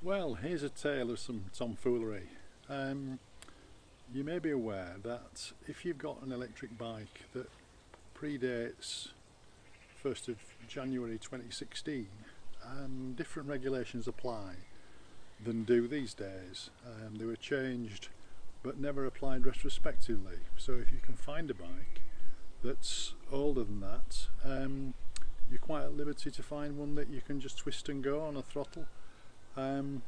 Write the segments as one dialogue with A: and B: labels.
A: Well, here's a tale of some tomfoolery. You may be aware that if you've got an electric bike that predates 1st of January 2016, different regulations apply than do these days. They were changed but never applied retrospectively. So if you can find a bike that's older than that, you're quite at liberty to find one that you can just twist and go on a throttle.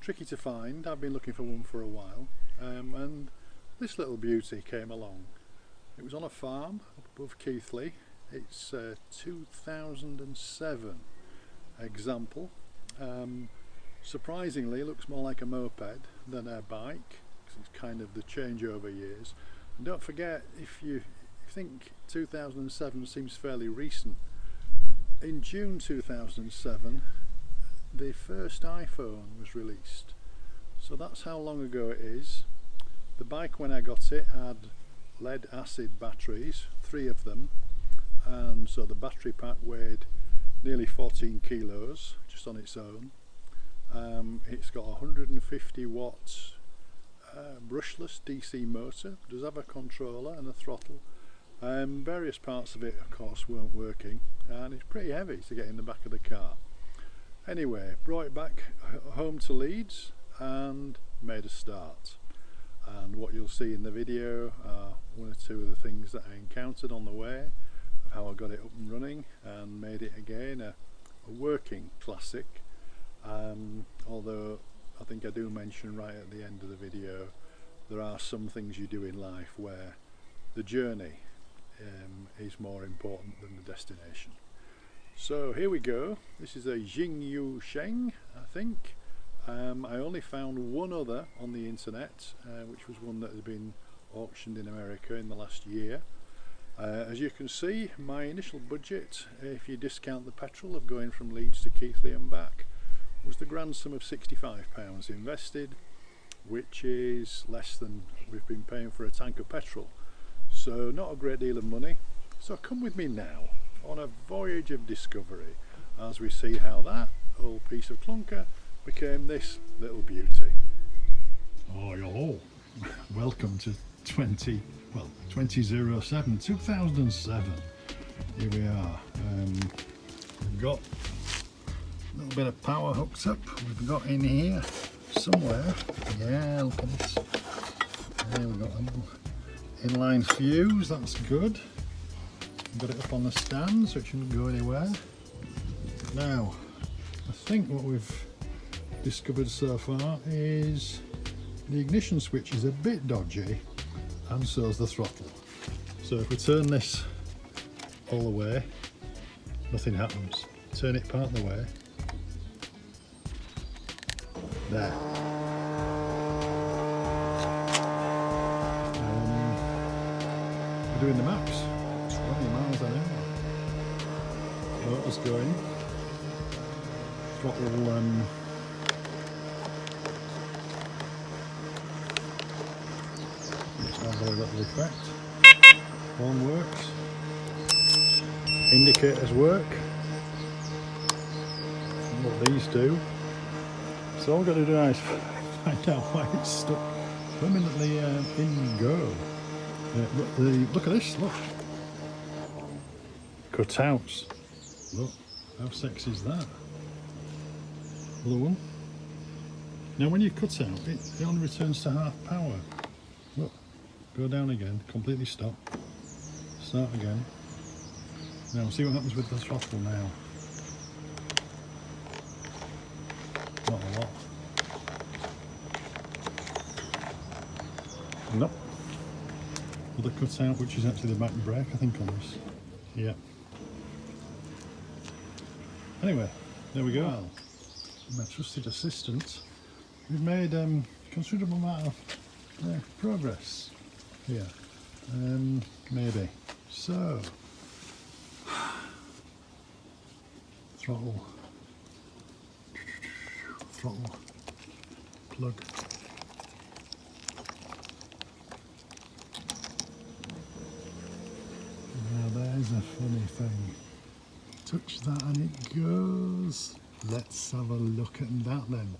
A: Tricky to find. I've been looking for one for a while, and this little beauty came along. It was on a farm up above Keighley. It's a 2007 example. Surprisingly, it looks more like a moped than a bike, because it's kind of the changeover years. And don't forget, if you think 2007 seems fairly recent, in June 2007 the first iPhone was released, so that's how long ago it is. The bike, when I got it, had lead acid batteries, 3 of them, and so the battery pack weighed nearly 14 kilos just on its own. It's got a 150 watts brushless DC motor, does have a controller and a throttle. Various parts of it of course weren't working, and it's pretty heavy to get in the back of the car. Anyway, brought it back home to Leeds and made a start. And what you'll see in the video are 1 or 2 of the things that I encountered on the way, of how I got it up and running and made it again a working classic. Although I think I do mention right at the end of the video, there are some things you do in life where the journey is more important than the destination. So here we go. This is a Xingyeushen, I think. I only found one other on the internet, which was one that had been auctioned in America in the last year. As you can see, my initial budget, if you discount the petrol of going from Leeds to Keighley and back, was the grand sum of £65 invested, which is less than we've been paying for a tank of petrol. So not a great deal of money. So come with me now on a voyage of discovery as we see how that old piece of clunker became this little beauty. Oh, hello. Welcome to 2007. Here we are. We've got a little bit of power hooked up. We've got in here somewhere. Yeah, look at this. There we've got a little inline fuse, that's good. Got it up on the stand so it shouldn't go anywhere. Now, I think what we've discovered so far is the ignition switch is a bit dodgy, and so is the throttle. So if we turn this all the way, nothing happens. Turn it part of the way. There. We're doing the max. 20 miles an hour. Motor's going. Throttle just have a little effect. Horn works. Indicators work. And what these do. So all we've got to do now is find out why it's stuck permanently in go. Look at this, look. Cutouts. Look, how sexy is that? Other one. Now when you cut out, it only returns to half power. Look, go down again, completely stop. Start again. Now see what happens with the throttle now. Not a lot. Nope. Other cutout, which is actually the back brake, I think, on this. Yeah. Anyway, there we go. Well, my trusted assistant, we've made considerable amount of progress here. Maybe. So, throttle, plug. Now there's a funny thing. Touch that and it goes. Let's have a look at that then.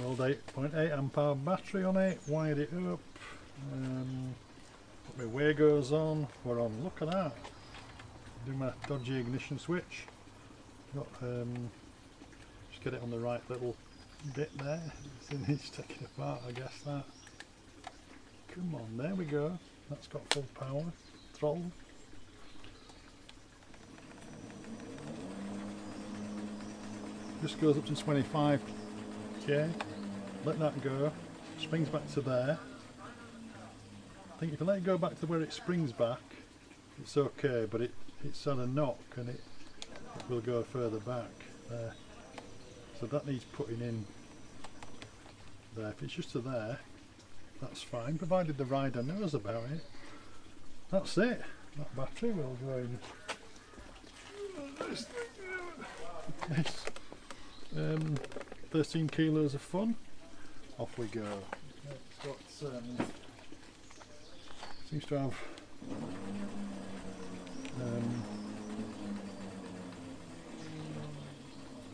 A: Old 8.8 amp hour battery on it, wired it up, put my Wagos on, we're on, look at that, do my dodgy ignition switch, got, just get it on the right little bit there, so it needs taking apart, I guess that, come on, there we go, that's got full power, throttle. Just goes up to 25k, let that go, springs back to there. I think if you let it go back to where it springs back, it's okay, but it's on a knock and it will go further back there. So that needs putting in there. If it's just to there, that's fine, provided the rider knows about it. That's it, that battery will go in. Nice. 13 kilos of fun, off we go. It's got, seems to have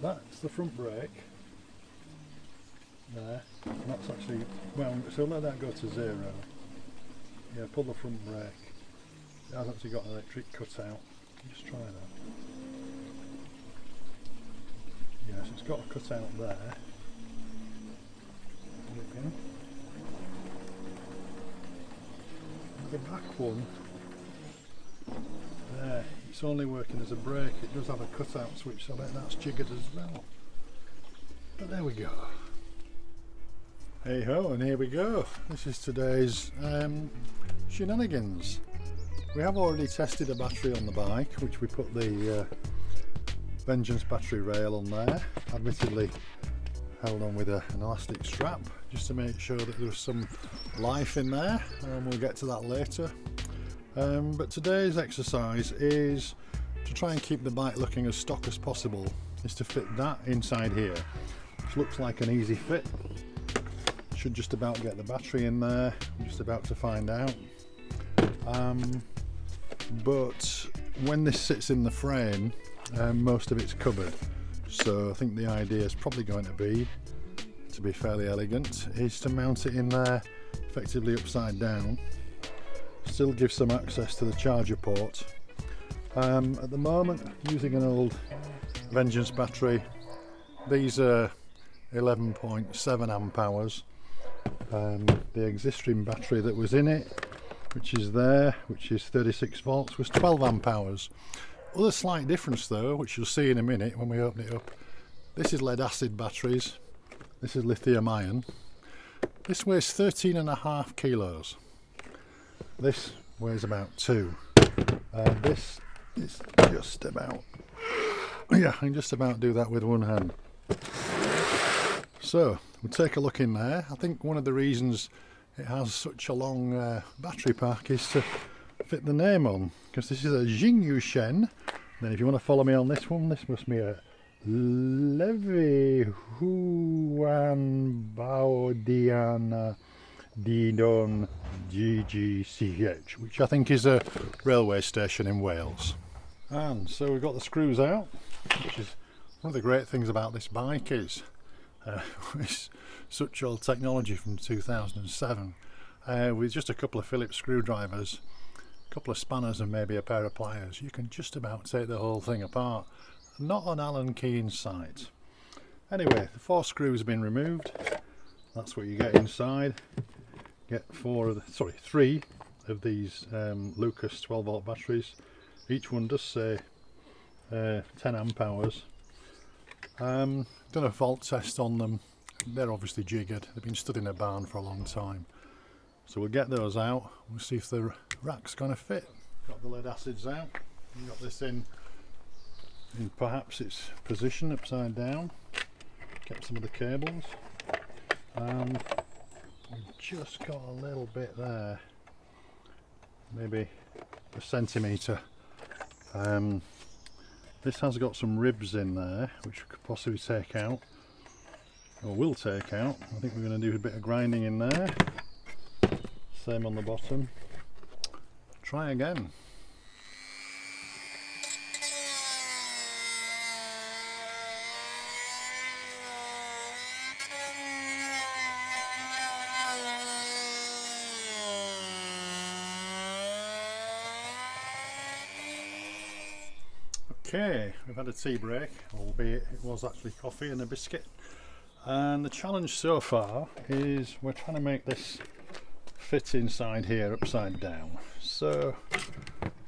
A: that's the front brake there, and that's actually, well, so let that go to 0. Yeah, pull the front brake. It has actually got an electric cutout. Just try that. Yes, it's got a cutout there. Okay. The back one, there, it's only working as a brake. It does have a cutout switch, so I bet that's jiggered as well. But there we go. Hey ho, and here we go. This is today's shenanigans. We have already tested a battery on the bike, which we put the Vengeance battery rail on there, admittedly held on with an elastic strap just to make sure that there was some life in there, and we'll get to that later. But today's exercise is to try and keep the bike looking as stock as possible, is to fit that inside here, which looks like an easy fit. Should just about get the battery in there, I'm just about to find out. But when this sits in the frame, most of it's covered, so I think the idea is probably going to be fairly elegant, is to mount it in there effectively upside down, still give some access to the charger port. At the moment using an old Vengeance battery. These are 11.7 amp hours. The existing battery that was in it, which is there, which is 36 volts, was 12 amp hours. Other slight difference though, which you'll see in a minute when we open it up. This is lead acid batteries, this is lithium ion. This weighs 13.5 kilos. This weighs about 2. This is just about, yeah, I can just about do that with one hand. So we'll take a look in there. I think one of the reasons it has such a long battery pack is to fit the name on, because this is a Xingyeushen. Then if you want to follow me on this one, this must be a Levi Huan Baodiana Didon GGCH, which I think is a railway station in Wales. And so we've got the screws out, which is one of the great things about this bike is it's such old technology from 2007 with just a couple of Phillips screwdrivers, a couple of spanners and maybe a pair of pliers. You can just about take the whole thing apart. Not on Allen key in sight. Anyway, the 4 screws have been removed. That's what you get inside. Get 3 of these Lucas 12 volt batteries. Each one does say 10 amp hours. Done a fault test on them. They're obviously jiggered. They've been stood in a barn for a long time. So we'll get those out. We'll see if the rack's going to fit. Got the lead acids out. We've got this in perhaps its position upside down. Kept some of the cables. We've just got a little bit there, maybe a centimetre. This has got some ribs in there which we could possibly take out, or will take out. I think we're going to do a bit of grinding in there. Same on the bottom. Try again. Okay, we've had a tea break, albeit it was actually coffee and a biscuit. And the challenge so far is we're trying to make this fit inside here upside down. So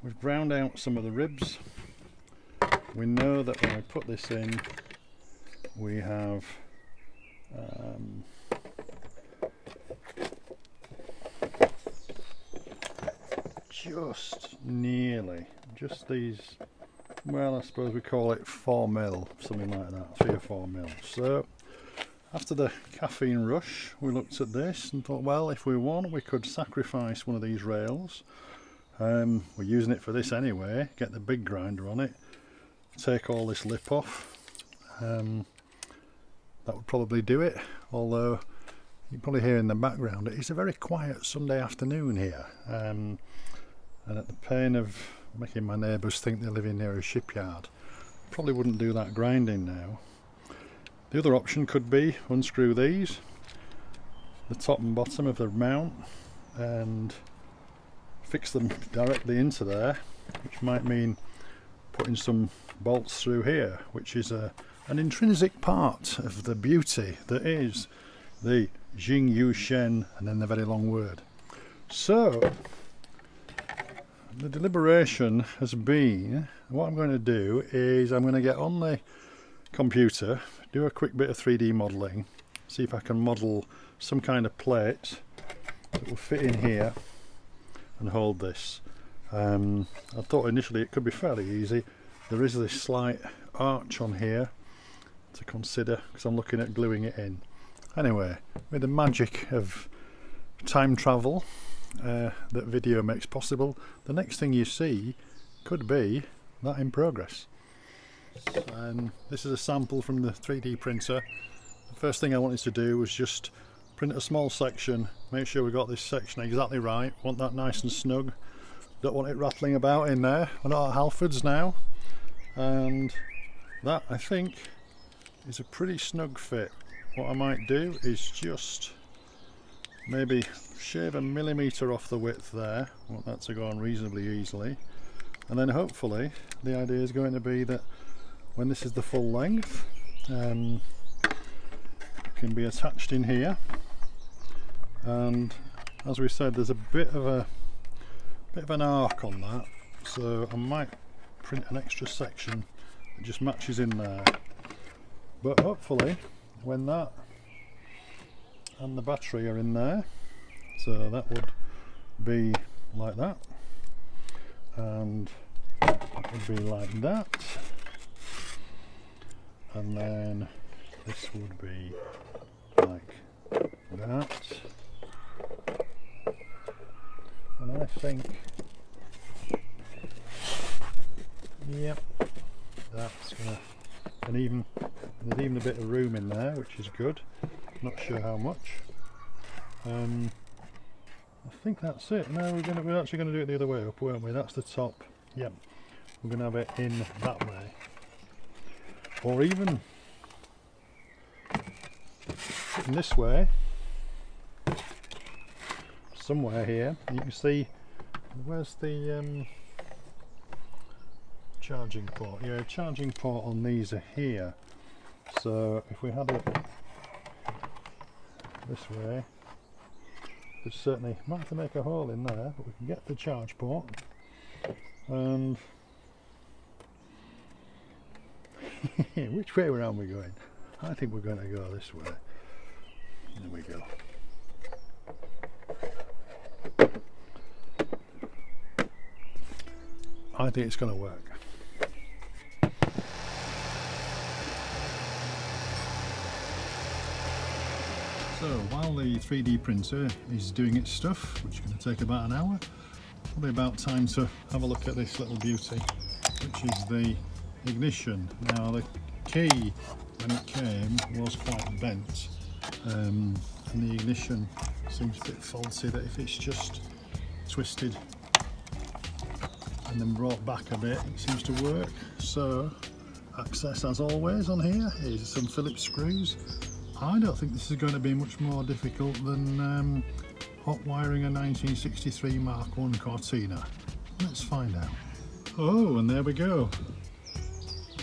A: we've ground out some of the ribs. We know that when we put this in, we have just nearly, just these, well, I suppose we call it 4mm, something like that, 3 or 4mm. So after the caffeine rush, we looked at this and thought, well, if we want, we could sacrifice one of these rails. We're using it for this anyway, get the big grinder on it, take all this lip off. That would probably do it, although you can probably hear in the background it's a very quiet Sunday afternoon here, and at the pain of making my neighbours think they're living near a shipyard, probably wouldn't do that grinding now. The other option could be unscrew these, the top and bottom of the mount, and fix them directly into there, which might mean putting some bolts through here, which is an intrinsic part of the beauty that is the Xingyeushen, and then the very long word. So the deliberation has been, what I'm going to do is I'm going to get on the computer, do a quick bit of 3D modelling, see if I can model some kind of plate that will fit in here and hold this. I thought initially it could be fairly easy. There is this slight arch on here to consider because I'm looking at gluing it in. Anyway, with the magic of time travel that video makes possible, the next thing you see could be that in progress. This is a sample from the 3D printer. The first thing I wanted to do was just print a small section, make sure we got this section exactly right, want that nice and snug, don't want it rattling about in there. We're not at Halfords now, and that, I think, is a pretty snug fit. What I might do is just maybe shave a millimetre off the width there. I want that to go on reasonably easily, and then hopefully the idea is going to be that when this is the full length, it can be attached in here. And as we said, there's a bit of an arc on that, so I might print an extra section that just matches in there. But hopefully when that and the battery are in there, so that would be like that, and that would be like that, and then this would be like that, and I think, yep, that's gonna, and even there's even a bit of room in there, which is good. Not sure how much. I think that's it. No, we're actually going to do it the other way up, weren't we? That's the top. Yep, we're going to have it in that way, or even in this way, somewhere here. You can see, where's the charging port? Yeah, charging port on these are here. So if we had it this way, we certainly might have to make a hole in there, but we can get the charge port. And which way around are we going? I think we're going to go this way. There we go. I think it's going to work. So while the 3D printer is doing its stuff, which is going to take about an hour, probably about time to have a look at this little beauty, which is the ignition. Now the key, when it came, was quite bent, and the ignition seems a bit faulty, that if it's just twisted and then brought back a bit, it seems to work. So access, as always, on here is some Phillips screws. I don't think this is going to be much more difficult than hot wiring a 1963 Mark I Cortina. Let's find out. Oh, and there we go.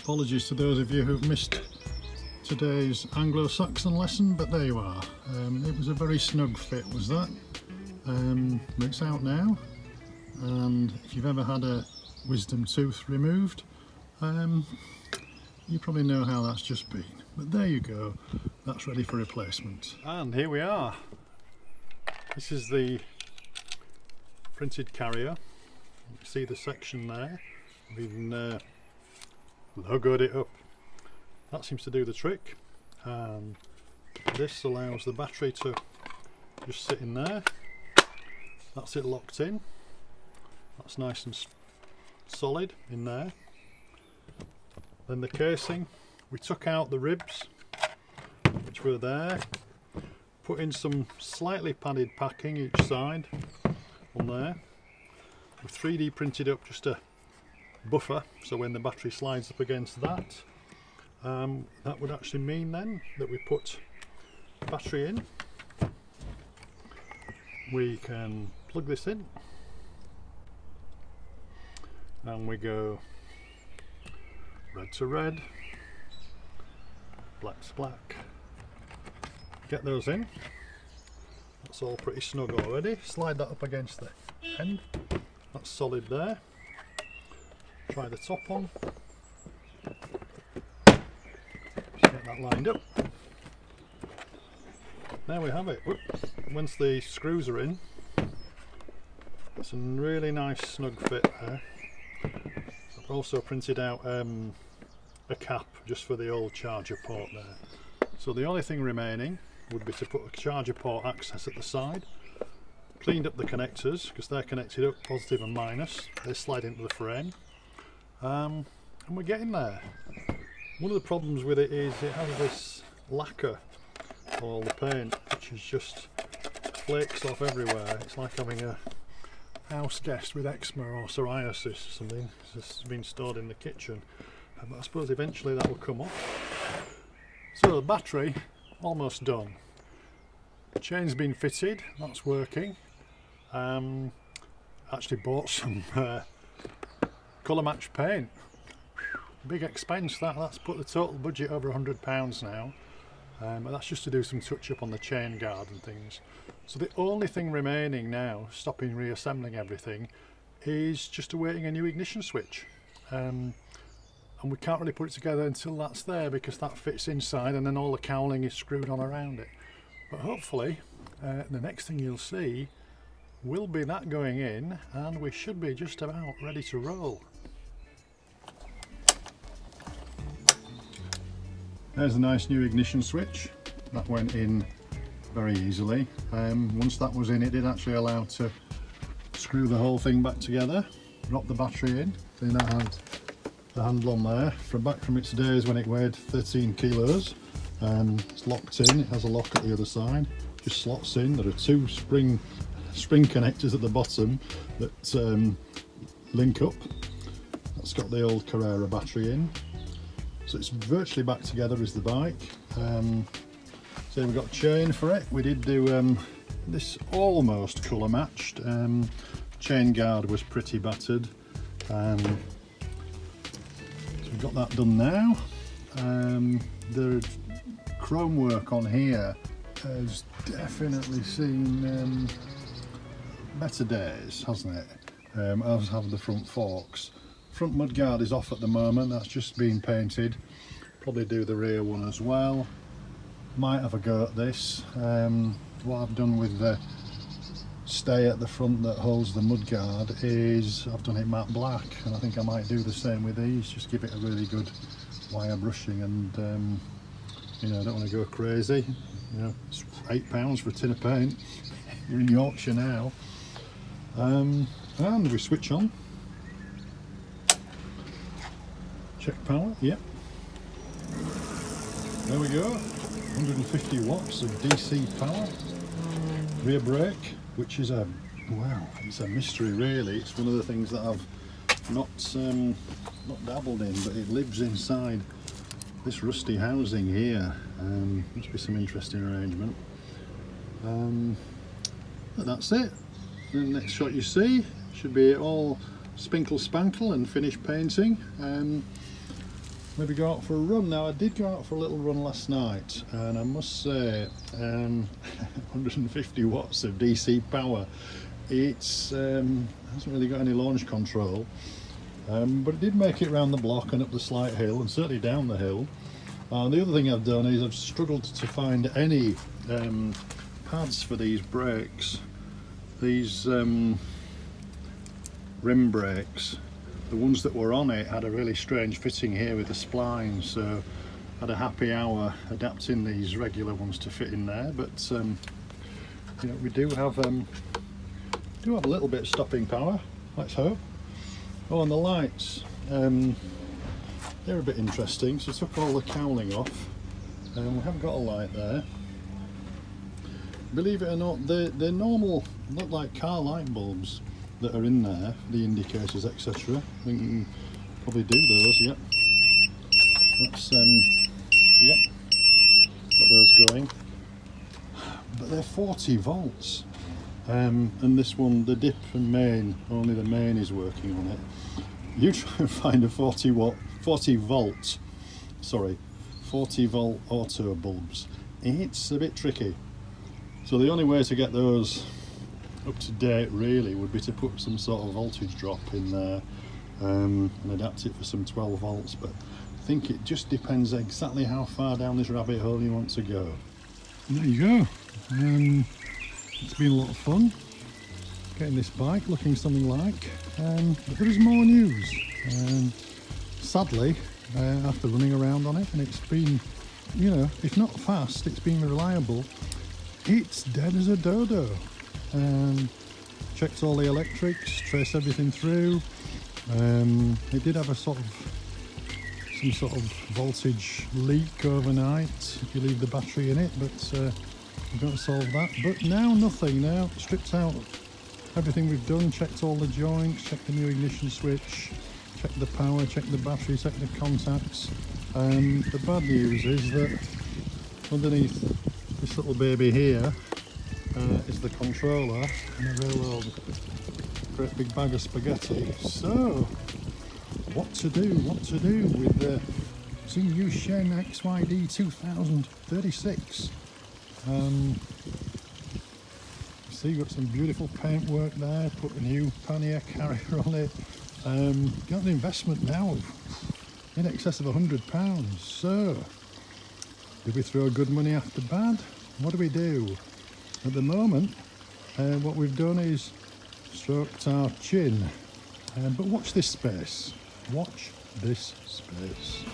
A: Apologies to those of you who've missed today's Anglo-Saxon lesson, but there you are. It was a very snug fit, was that? But it's out now, and if you've ever had a wisdom tooth removed, you probably know how that's just been. But there you go, that's ready for replacement. And here we are. This is the printed carrier. You can see the section there. We've even logoed it up. That seems to do the trick. This allows the battery to just sit in there. That's it locked in. That's nice and solid in there. Then the casing, we took out the ribs which were there, put in some slightly padded packing each side on there. We've 3D printed up just a buffer, so when the battery slides up against that, that would actually mean then that we put battery in. We can plug this in and we go red to red, black to black. Get those in. That's all pretty snug already. Slide that up against the end. That's solid there. Try the top on. Just get that lined up. There we have it. Whoop. Once the screws are in, it's a really nice snug fit there. I've also printed out a cap just for the old charger port there. So the only thing remaining would be to put a charger port access at the side. Cleaned up the connectors because they're connected up, positive and minus. They slide into the frame. And we're getting there. One of the problems with it is it has this lacquer, all the paint, which is just flakes off everywhere. It's like having a house guest with eczema or psoriasis or something. It's just been stored in the kitchen. But I suppose eventually that will come off. So the battery, almost done. The chain's been fitted, that's working. Actually bought some colour match paint. Big expense that's put the total budget over £100 now. But that's just to do some touch up on the chain guard and things. So the only thing remaining now, stopping reassembling everything, is just awaiting a new ignition switch. And we can't really put it together until that's there because that fits inside and then all the cowling is screwed on around it. But hopefully the next thing you'll see will be that going in, and we should be just about ready to roll. There's a nice new ignition switch. That went in very easily. Once that was in, it did actually allow to screw the whole thing back together, drop the battery in. Then that had the handle on there back from its days when it weighed 13 kilos. It's locked in, it has a lock at the other side, just slots in. There are two spring connectors at the bottom that link up. That's got the old Carrera battery in. So it's virtually back together as the bike. So we've got chain for it. We did do this almost colour matched. Chain guard was pretty battered. So we've got that done now. The chrome work on here has definitely seen better days, hasn't it? As have the front forks. Front mudguard is off at the moment, that's just been painted. Probably do the rear one as well. Might have a go at this. What I've done with the stay at the front that holds the mudguard is I've done it matte black, and I think I might do the same with these, just give it a really good wire brushing, and you know, I don't want to go crazy. You know, it's £8 for a tin of paint. You're in Yorkshire now. And we switch on. Check power, yep. There we go, 150 watts of DC power. Rear brake, which is it's a mystery really. It's one of the things that I've not dabbled in, but it lives inside this rusty housing here. Must be some interesting arrangement. But that's it. The next shot you see should be all spinkle spankle and finished painting. maybe go out for a run. Now I did go out for a little run last night, and I must say 150 watts of DC power. It's hasn't really got any launch control, but it did make it around the block and up the slight hill, and certainly down the hill. The other thing I've done is I've struggled to find any pads for these brakes, these rim brakes. The ones that were on it had a really strange fitting here with the spline, so I had a happy hour adapting these regular ones to fit in there. But you know, we do have a little bit of stopping power, let's hope. Oh, and the lights, they're a bit interesting. So I took all the cowling off, and we haven't got a light there. Believe it or not, they're normal, look like car light bulbs that are in there, the indicators, etc. I think you can probably do those. Yep, that's yep, got those going. But they're 40 volts, and this one, the dip and main, only the main is working on it. You try and find a 40 volt auto bulbs. It's a bit tricky. So the only way to get those up to date really would be to put some sort of voltage drop in there and adapt it for some 12 volts, but I think it just depends exactly how far down this rabbit hole you want to go. And there you go. It's been a lot of fun getting this bike looking something like, but there is more news. Sadly, after running around on it, and it's been, you know, if not fast, it's been reliable, it's dead as a dodo. Checked all the electrics, traced everything through. It did have some sort of voltage leak overnight if you leave the battery in it, but we've got to solve that. But now nothing. Now stripped out everything we've done, checked all the joints, checked the new ignition switch, checked the power, checked the battery, checked the contacts. The bad news is that underneath this little baby here is the controller and a real old great big bag of spaghetti. So what to do with the Xingyeushen XYD 2036? See, you've got some beautiful paintwork there, put a new pannier carrier on it. Got an investment now of in excess of £100. So do we throw good money after bad? What do we do? At the moment, what we've done is stroked our chin. But watch this space. Watch this space.